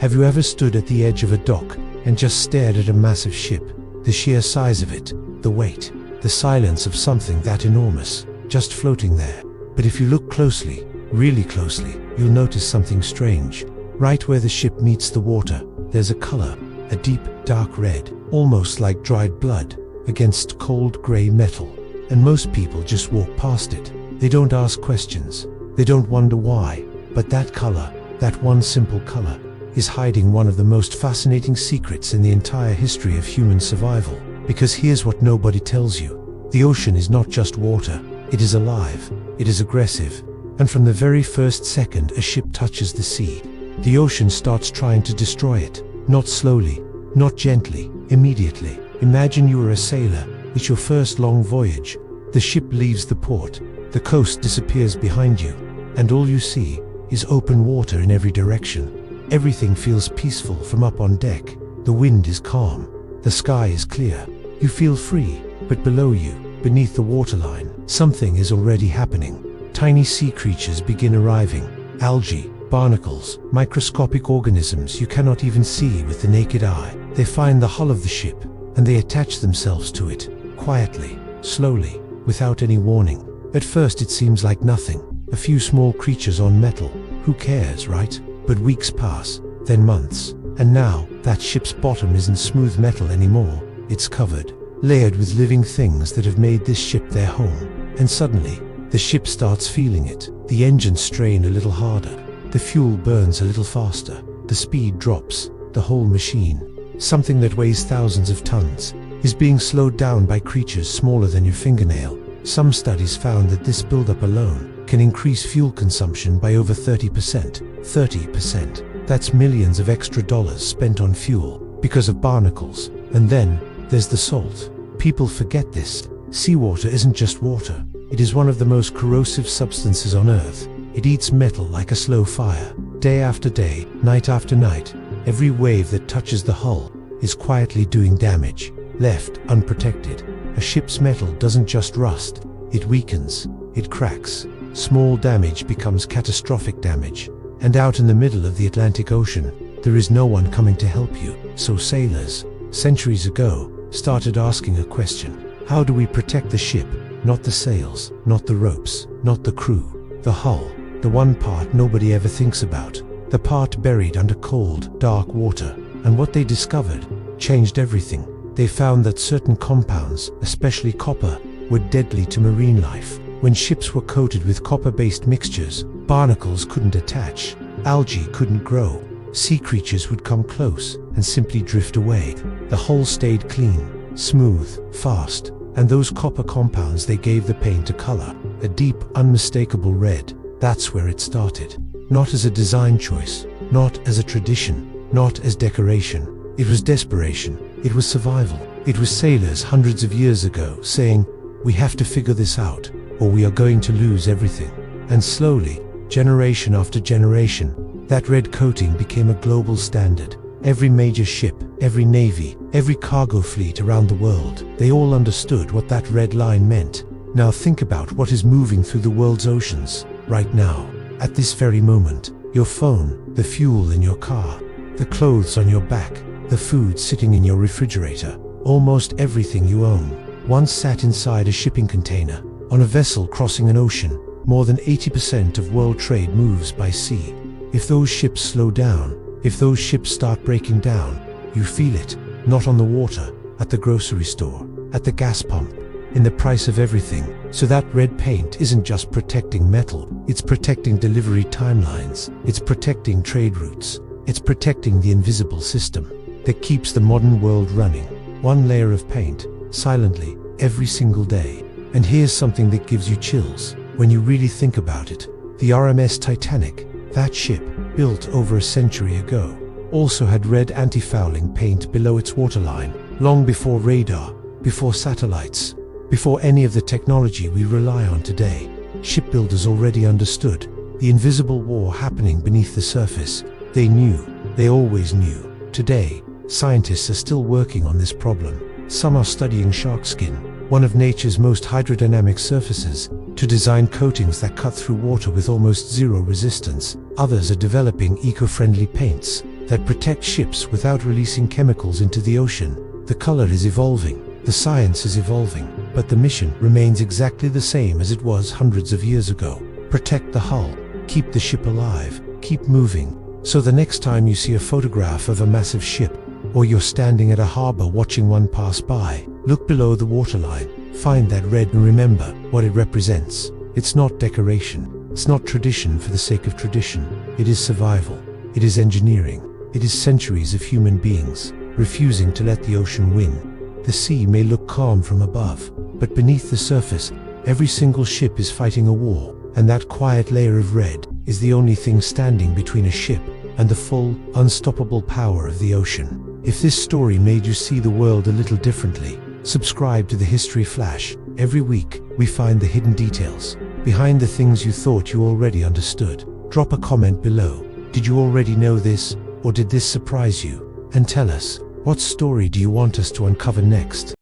Have you ever stood at the edge of a dock and just stared at a massive ship? The sheer size of it, the weight, the silence of something that enormous, just floating there. But if you look closely, really closely, you'll notice something strange. Right where the ship meets the water, there's a color, a deep, dark red, almost like dried blood, against cold gray metal. And most people just walk past it. They don't ask questions. They don't wonder why. But that color, that one simple color, is hiding one of the most fascinating secrets in the entire history of human survival. Because here's what nobody tells you. The ocean is not just water. It is alive. It is aggressive. And from the very first second a ship touches the sea, the ocean starts trying to destroy it. Not slowly, not gently, immediately. Imagine you are a sailor. It's your first long voyage. The ship leaves the port. The coast disappears behind you. And all you see is open water in every direction. Everything feels peaceful from up on deck. The wind is calm. The sky is clear. You feel free. But below you, beneath the waterline, something is already happening. Tiny sea creatures begin arriving. Algae, barnacles, microscopic organisms you cannot even see with the naked eye. They find the hull of the ship, and they attach themselves to it, quietly, slowly, without any warning. At first it seems like nothing. A few small creatures on metal. Who cares, right? But weeks pass, then months. And now, that ship's bottom isn't smooth metal anymore. It's covered, layered with living things that have made this ship their home. And suddenly, the ship starts feeling it. The engines strain a little harder. The fuel burns a little faster. The speed drops. The whole machine, something that weighs thousands of tons, is being slowed down by creatures smaller than your fingernail. Some studies found that this buildup alone can increase fuel consumption by over 30%. 30%. That's millions of extra dollars spent on fuel because of barnacles. And then there's the salt. People forget this. Seawater isn't just water. It is one of the most corrosive substances on Earth. It eats metal like a slow fire. Day after day, night after night, every wave that touches the hull is quietly doing damage. Left unprotected, a ship's metal doesn't just rust. It weakens. It cracks. Small damage becomes catastrophic damage. And out in the middle of the Atlantic Ocean, there is no one coming to help you. So sailors, centuries ago, started asking a question. How do we protect the ship? Not the sails, not the ropes, not the crew. The hull, the one part nobody ever thinks about. The part buried under cold, dark water. And what they discovered changed everything. They found that certain compounds, especially copper, were deadly to marine life. When ships were coated with copper-based mixtures, barnacles couldn't attach, algae couldn't grow, sea creatures would come close and simply drift away. The hull stayed clean, smooth, fast, and those copper compounds, they gave the paint a color, a deep, unmistakable red. That's where it started. Not as a design choice, not as a tradition, not as decoration. It was desperation. It was survival. It was sailors hundreds of years ago saying, we have to figure this out, or we are going to lose everything. And slowly, generation after generation, that red coating became a global standard. Every major ship, every navy, every cargo fleet around the world, they all understood what that red line meant. Now think about what is moving through the world's oceans right now. At this very moment, your phone, the fuel in your car, the clothes on your back, the food sitting in your refrigerator, almost everything you own, once sat inside a shipping container, on a vessel crossing an ocean. More than 80% of world trade moves by sea. If those ships slow down, if those ships start breaking down, you feel it, not on the water, at the grocery store, at the gas pump, in the price of everything. So that red paint isn't just protecting metal, it's protecting delivery timelines, it's protecting trade routes, it's protecting the invisible system that keeps the modern world running. One layer of paint, silently, every single day. And here's something that gives you chills when you really think about it. The RMS Titanic, that ship, built over a century ago, also had red anti-fouling paint below its waterline, long before radar, before satellites, before any of the technology we rely on today. Shipbuilders already understood the invisible war happening beneath the surface. They knew, they always knew. Today, scientists are still working on this problem. Some are studying shark skin, one of nature's most hydrodynamic surfaces, to design coatings that cut through water with almost zero resistance. Others are developing eco-friendly paints, that protect ships without releasing chemicals into the ocean. The color is evolving, the science is evolving, but the mission remains exactly the same as it was hundreds of years ago. Protect the hull, keep the ship alive, keep moving. So the next time you see a photograph of a massive ship, or you're standing at a harbor watching one pass by, look below the waterline, find that red and remember what it represents. It's not decoration, it's not tradition for the sake of tradition. It is survival, it is engineering, it is centuries of human beings refusing to let the ocean win. The sea may look calm from above, but beneath the surface, every single ship is fighting a war, and that quiet layer of red is the only thing standing between a ship and the full, unstoppable power of the ocean. If this story made you see the world a little differently, subscribe to the History Flash. Every week, we find the hidden details behind the things you thought you already understood. Drop a comment below. Did you already know this, or did this surprise you? And tell us, what story do you want us to uncover next?